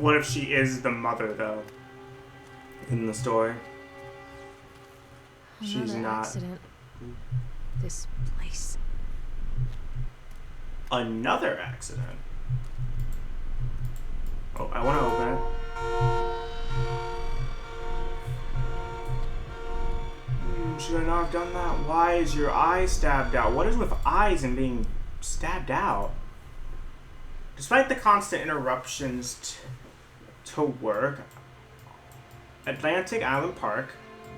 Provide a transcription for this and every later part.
What if she is the mother, though? In the story? She's Another not. accident. This place. Another accident? Oh, I want to open it. Should I not have done that? Why is your eye stabbed out? What is with eyes and being stabbed out? Despite the constant interruptions to work, Atlantic Island Park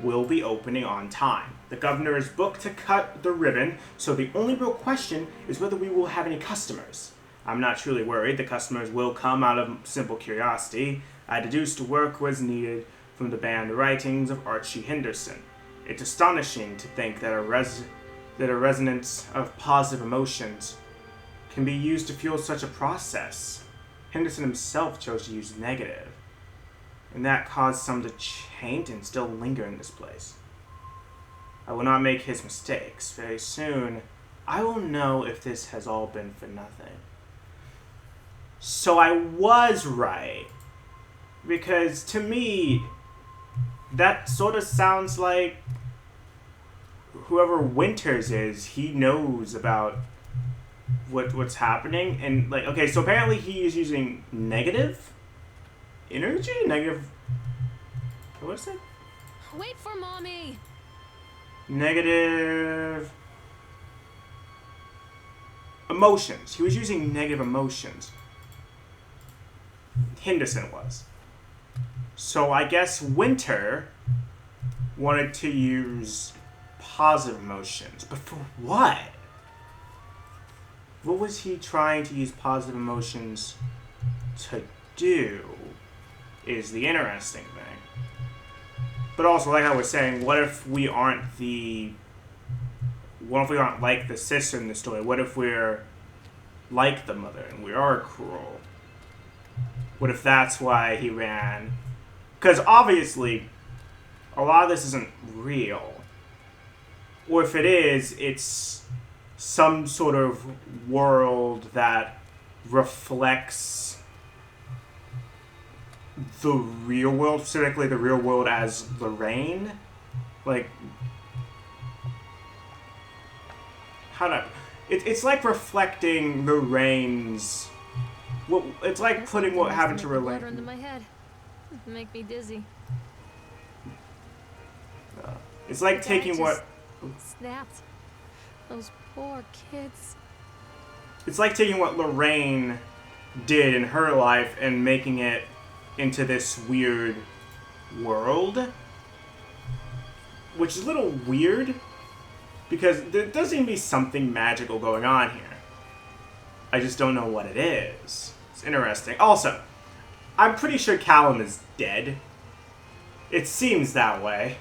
will be opening on time. The governor is booked to cut the ribbon, so the only real question is whether we will have any customers. I'm not truly worried. The customers will come out of simple curiosity. I deduced work was needed from the banned writings of Archie Henderson. It's astonishing to think that a resonance of positive emotions can be used to fuel such a process. Henderson himself chose to use negative, and that caused some to taint and still linger in this place. I will not make his mistakes. Very soon, I will know if this has all been for nothing. So I was right, because to me, that sort of sounds like whoever Winters is, he knows about what's happening, and like, okay, so apparently he is using negative energy, negative. What is it? Wait for mommy. Negative emotions. He was using negative emotions. Henderson was. So I guess Winter wanted to use positive emotions, but for what? What was he trying to use positive emotions to do is the interesting thing. But also, like I was saying, what if we aren't like the sister in the story? What if we're like the mother and we are cruel? What if that's why he ran? Because obviously, a lot of this isn't real. Or if it is, it's some sort of world that reflects the real world, specifically the real world as Lorraine. Like, how to... It's like reflecting Lorraine's... Well, it's like putting what happened to Blood Lorraine... run to my head. Make me dizzy. It's like The guy taking what... Snapped. Those poor kids. It's like taking what Lorraine did in her life and making it into this weird world. Which is a little weird, because there does seem to be something magical going on here. I just don't know what it is. It's interesting. Also, I'm pretty sure Callum is dead. It seems that way.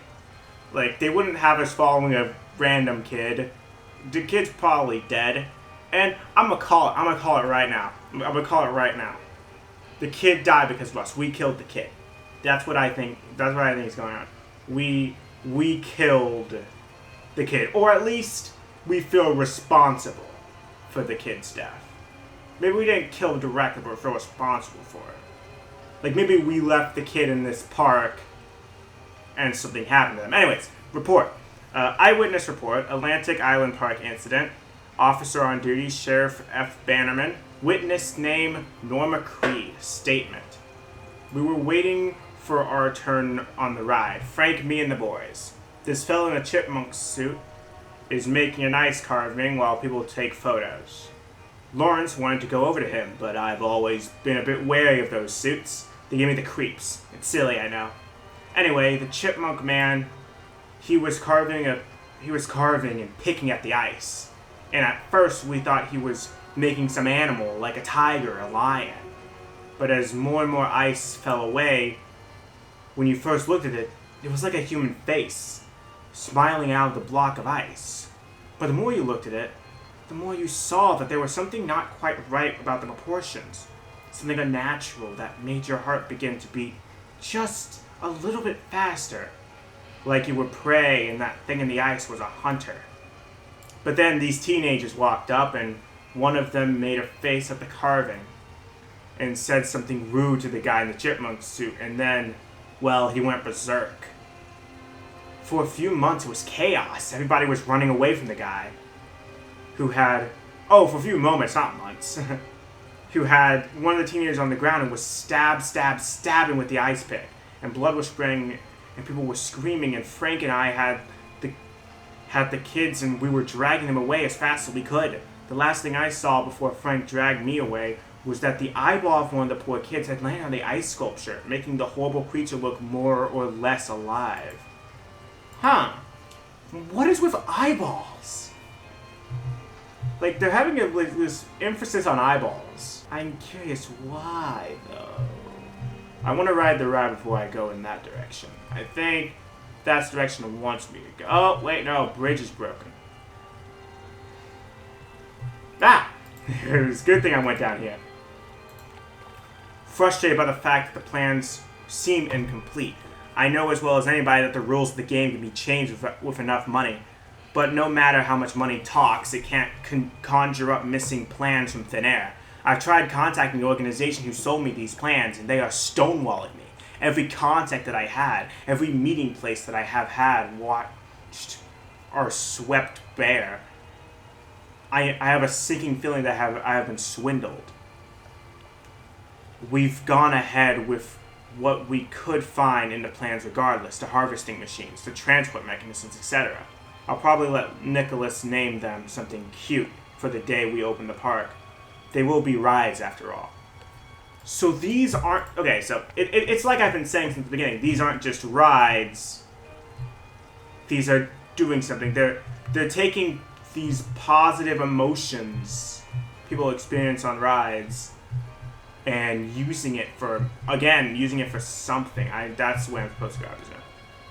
Like, they wouldn't have us following a random kid. The kid's probably dead. And I'm gonna call it right now. I'm gonna call it right now. The kid died because of us. We killed the kid. That's what I think is going on. We killed the kid. Or at least we feel responsible for the kid's death. Maybe we didn't kill directly, but we feel responsible for it. Like, maybe we left the kid in this park and something happened to them. Anyways, report. Eyewitness report. Atlantic Island Park incident. Officer on duty, Sheriff F. Bannerman. Witness name, Norma Creed. Statement. We were waiting for our turn on the ride. Frank, me, and the boys. This fellow in a chipmunk suit is making an ice carving while people take photos. Lawrence wanted to go over to him, but I've always been a bit wary of those suits. They give me the creeps. It's silly, I know. Anyway, the chipmunk man, he was carving and picking at the ice. And at first we thought he was making some animal, like a tiger, a lion. But as more and more ice fell away, when you first looked at it, it was like a human face, smiling out of the block of ice. But the more you looked at it, the more you saw that there was something not quite right about the proportions. Something unnatural that made your heart begin to beat just a little bit faster. Like you were prey and that thing in the ice was a hunter. But then these teenagers walked up and one of them made a face at the carving. and said something rude to the guy in the chipmunk suit, and then, well, he went berserk. For a few months, it was chaos. Everybody was running away from the guy who had, for a few moments, not months, who had one of the teenagers on the ground and was stabbing with the ice pick. And blood was spraying, and people were screaming, and Frank and I had the kids, and we were dragging them away as fast as we could. The last thing I saw before Frank dragged me away was that the eyeball of one of the poor kids had landed on the ice sculpture, making the horrible creature look more or less alive. Huh. What is with eyeballs? Like, they're having this emphasis on eyeballs. I'm curious why, though. I want to ride the ride before I go in that direction. I think that's the direction it wants me to go. Oh, wait, no. Bridge is broken. Ah! It was a good thing I went down here. Frustrated by the fact that the plans seem incomplete. I know as well as anybody that the rules of the game can be changed with enough money. But no matter how much money talks, it can't conjure up missing plans from thin air. I've tried contacting the organization who sold me these plans, and they are stonewalling me. Every contact that I had, every meeting place that I have had watched are swept bare. I have a sinking feeling that I have been swindled. We've gone ahead with what we could find in the plans regardless, the harvesting machines, the transport mechanisms, etc. I'll probably let Nicholas name them something cute for the day we open the park. They will be rides after all. So these aren't... Okay, so it's like I've been saying since the beginning. These aren't just rides. These are doing something. They're taking these positive emotions people experience on rides and using it for something. That's the way I'm supposed to grab it.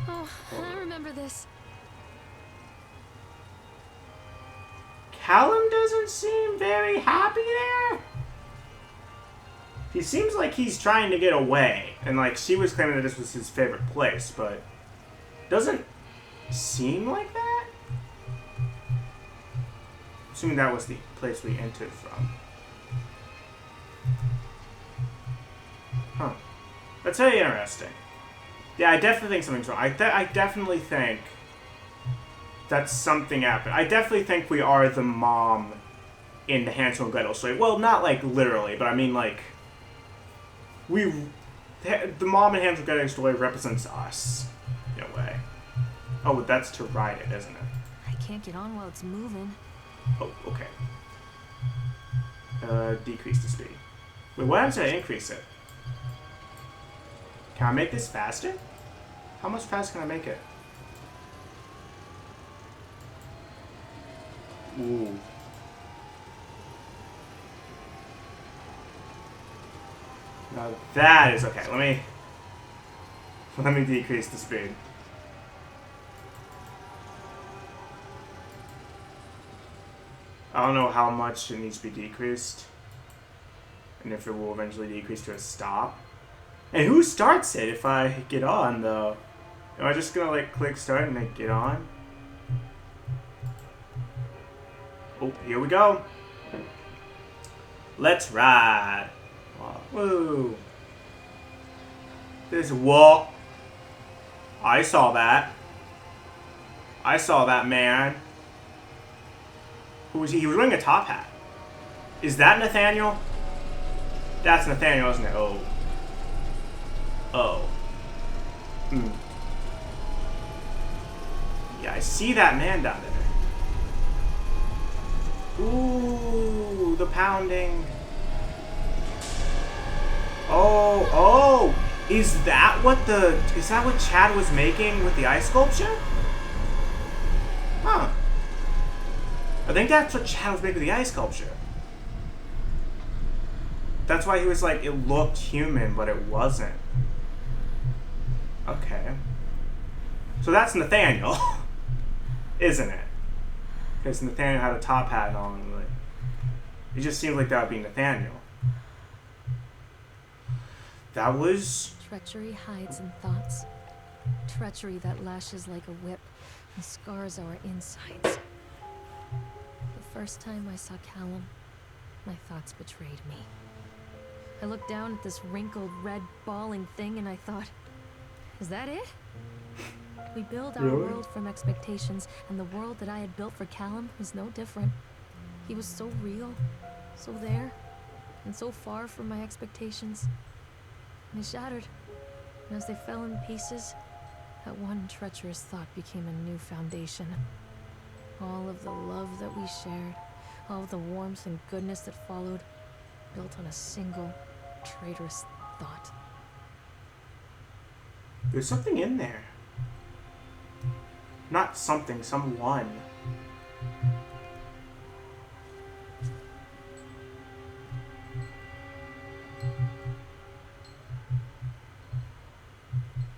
Oh, I remember this. Callum doesn't seem very happy there. He seems like he's trying to get away. And like she was claiming that this was his favorite place, but doesn't seem like that. Assuming that was the place we entered from. Huh. That's very interesting. Yeah, I definitely think something's wrong. I definitely think that something happened. I definitely think we are the mom in the Hansel and Gretel story. Well, not like literally, but I mean like the mom in Hansel and Gretel story represents us in a way. Oh, that's to ride it, isn't it? I can't get on while it's moving. Oh, okay. Decrease the speed. Wait, what happens if I increase it? Can I make this faster? How much faster can I make it? Ooh. Now that is okay. Let me decrease the speed. I don't know how much it needs to be decreased. And if it will eventually decrease to a stop. And who starts it if I get on, though? Am I just gonna, like, click start and then get on? Oh, here we go. Let's ride. Woo. This whoa. I saw that. I saw that man. Who was he? He was wearing a top hat. Is that Nathaniel? That's Nathaniel, isn't it? Oh. Oh. Hmm. Yeah, I see that man down there. Ooh, the pounding. Oh. Is that what Chad was making with the ice sculpture? Huh. I think that's what Chad was making with the ice sculpture. That's why he was like, it looked human, but it wasn't. Okay. So that's Nathaniel. Isn't it? Because Nathaniel had a top hat on. Like, it just seems like that would be Nathaniel. That was... Treachery hides in thoughts. Treachery that lashes like a whip and scars our insides. The first time I saw Callum, my thoughts betrayed me. I looked down at this wrinkled, red, bawling thing and I thought, is that it? We build our Really? world from expectations, and the world that I had built for Callum was no different. He was so real, so there, and so far from my expectations. And they shattered, and as they fell in pieces, that one treacherous thought became a new foundation. All of the love that we shared, all of the warmth and goodness that followed, built on a single, traitorous thought. There's something in there. Not something, someone.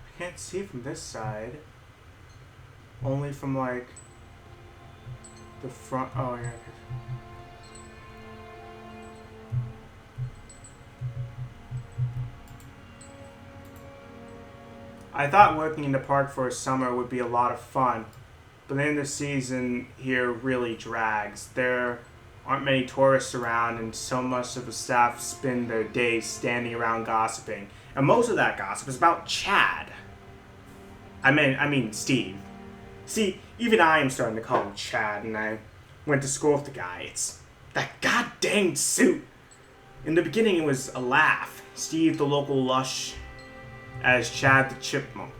I can't see from this side. Only from, like, the front. Oh, yeah. I thought working in the park for a summer would be a lot of fun, but then the season here really drags. There aren't many tourists around, and so much of the staff spend their days standing around gossiping. And most of that gossip is about Chad. I mean Steve. See, even I am starting to call him Chad, and I went to school with the guy. It's that goddamn suit. In the beginning, it was a laugh. Steve, the local lush, as Chad the Chipmunk,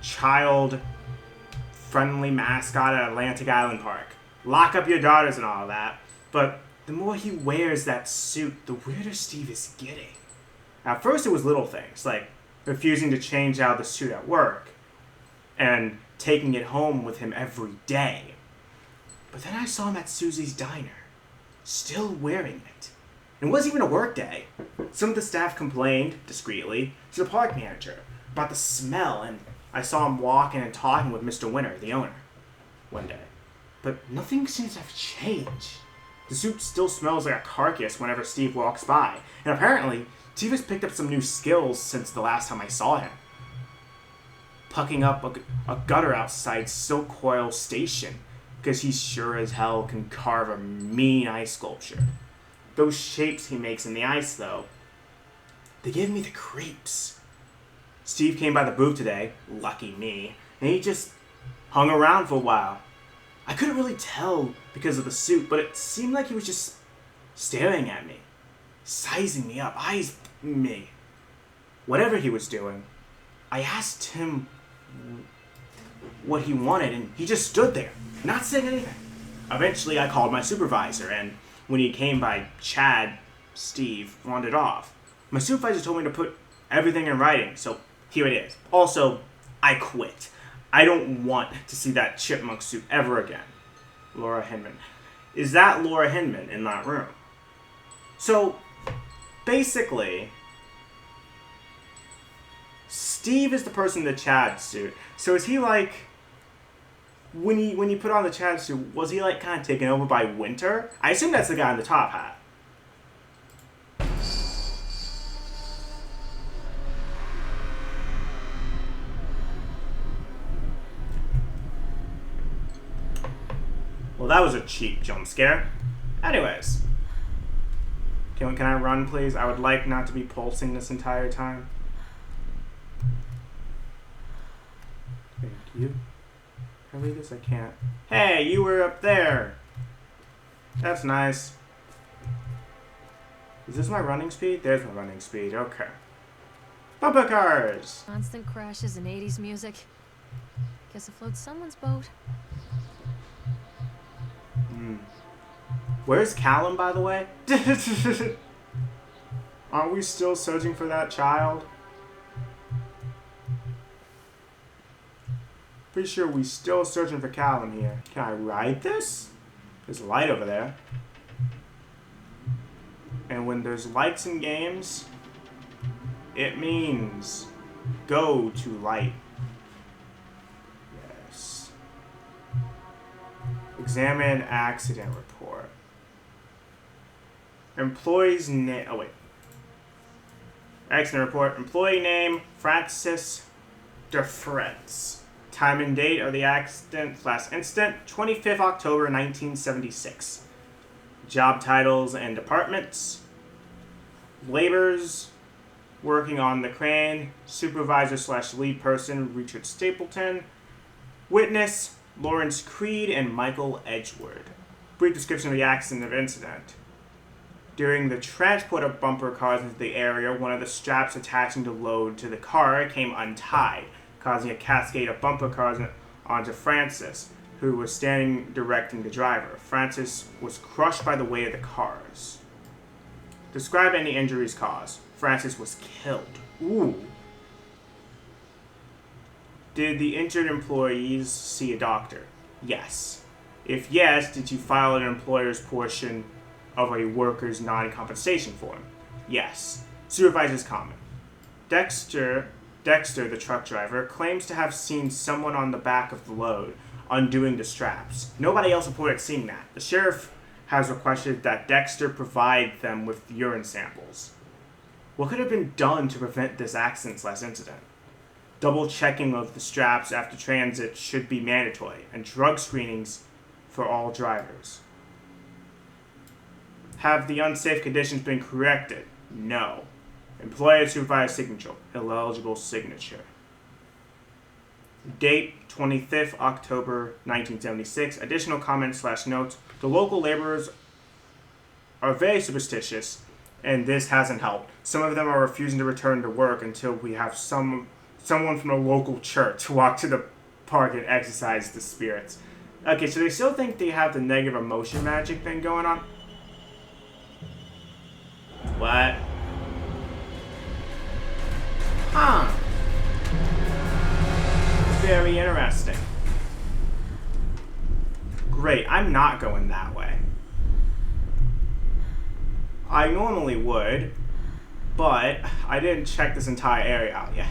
child-friendly mascot at Atlantic Island Park. Lock up your daughters and all that. But the more he wears that suit, the weirder Steve is getting. At first it was little things, like refusing to change out the suit at work, and taking it home with him every day. But then I saw him at Susie's diner, still wearing it. It wasn't even a work day. Some of the staff complained, discreetly, to the park manager about the smell, and I saw him walking and talking with Mr. Winter, the owner, one day. But nothing seems to have changed. The suit still smells like a carcass whenever Steve walks by, and apparently, Steve has picked up some new skills since the last time I saw him. Pucking up a gutter outside Silk Coil Station, because he sure as hell can carve a mean ice sculpture. Those shapes he makes in the ice, though, they give me the creeps. Steve came by the booth today, lucky me, and he just hung around for a while. I couldn't really tell because of the suit, but it seemed like he was just staring at me, sizing me up, eyes me. Whatever he was doing, I asked him what he wanted, and he just stood there, not saying anything. Eventually, I called my supervisor, and when he came by, Steve wandered off. My supervisor told me to put everything in writing, so here it is. Also, I quit. I don't want to see that chipmunk suit ever again. Laura Hinman. Is that Laura Hinman in that room? So, basically, Steve is the person in the Chad suit. So is he like, when he put on the Chad suit, was he like kind of taken over by Winter? I assume that's the guy in the top hat. Well, that was a cheap jump scare. Anyways. Can I run, please? I would like not to be pulsing this entire time. Thank you. Can I read this? I can't. Hey, you were up there. That's nice. Is this my running speed? There's my running speed. Okay. Bumper cars! Constant crashes and 80s music. Guess it floats someone's boat. Where's Callum, by the way? Aren't we still searching for that child? Pretty sure we still searching for Callum here. Can I ride this? There's a light over there. And when there's lights in games, it means go to light. Yes. Examine accident report. Employee's name. Oh, wait. Accident report. Employee name Francis DeFrance. Time and date of the accident/incident 25th October 1976. Job titles and departments. Laborers working on the crane. Supervisor slash lead person, Richard Stapleton. Witness, Lawrence Creed and Michael Edgeworth. Brief description of the accident of incident. During the transport of bumper cars into the area, one of the straps attaching the load to the car came untied, causing a cascade of bumper cars onto Francis, who was standing directing the driver. Francis was crushed by the weight of the cars. Describe any injuries caused. Francis was killed. Ooh. Did the injured employees see a doctor? Yes. If yes, did you file an employer's portion of a worker's non-compensation form? Yes. Supervisor's comment. Dexter, the truck driver, claims to have seen someone on the back of the load undoing the straps. Nobody else reported seeing that. The sheriff has requested that Dexter provide them with urine samples. What could have been done to prevent this accident/incident? Double checking of the straps after transit should be mandatory, and drug screenings for all drivers. Have the unsafe conditions been corrected? No. Employer supervisor signature. Illegible signature. Date 25th October 1976. Additional comments/notes. The local laborers are very superstitious, and this hasn't helped. Some of them are refusing to return to work until we have someone from a local church walk to the park and exorcise the spirits. Okay, so they still think they have the negative emotion magic thing going on? What? Huh. Very interesting. Great, I'm not going that way. I normally would, but I didn't check this entire area out yet.